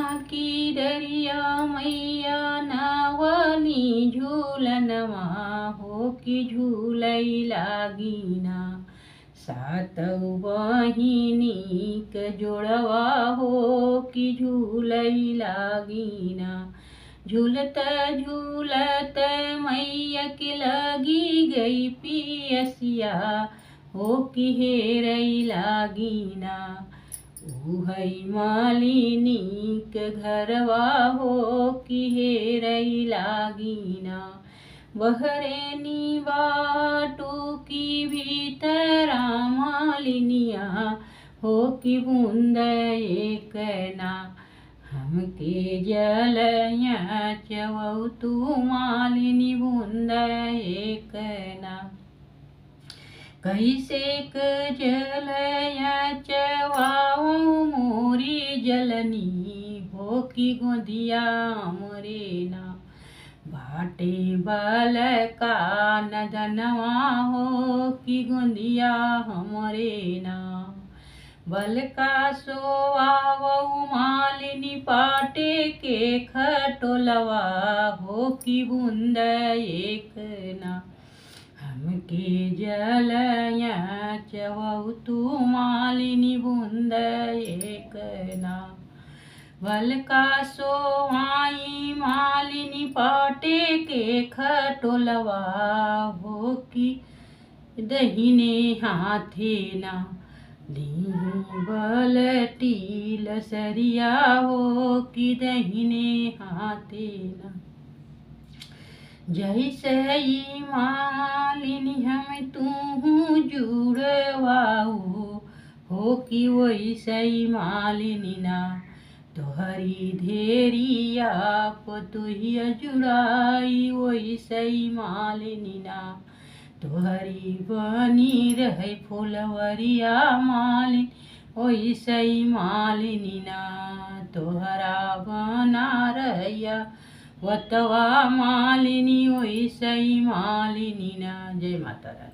की डरिया मैया नावली झूलनवा हो कि झूलई लागिना। सातौ बहिनी के जोड़वा हो कि झूलई लागिना। झूलत झूलत मैया के लगी गई पियसिया हो कि हेरई लागिना। उहई मालिनी के घरवा हो कि हेरई लागिना। बहरे बाटू की भीतरा मालिनिया हो कि बूंद एक ना। हमके जलया चवौ तू मालिनी बूंद एक ना। कैसे क जलया चवाऊ मोरी जलनी हो कि गोदिया मोरे ना। बाटे बल का नदनवा हो कि गोदिया हमरे ना। बल का सोआवऊ मालिनी पाटे के खटोलवा हो कि बूंद एक ना। हमके जलया चवौ तू मालिनी बूंद एक ना। बल का सोआई मालिनी पाटे के खटोलवा हो कि दहिने हाथे ना। लीही बलटी लसरिया हो कि दहिने हाथे ना। जैसे मालिनी हम तू जुड़वाऊ हो कि वैसे मालिनी ना। तोहरी धेरिया पतोहिया जुड़ाई वैसे मालिनी ना। तोहरी बनी रहे फुलवरिया मालिनी वैसे मालिनी ना। तोहरा बना रहिया वतवा मालिनी वैसे मालिनी ना। जय माता रानी।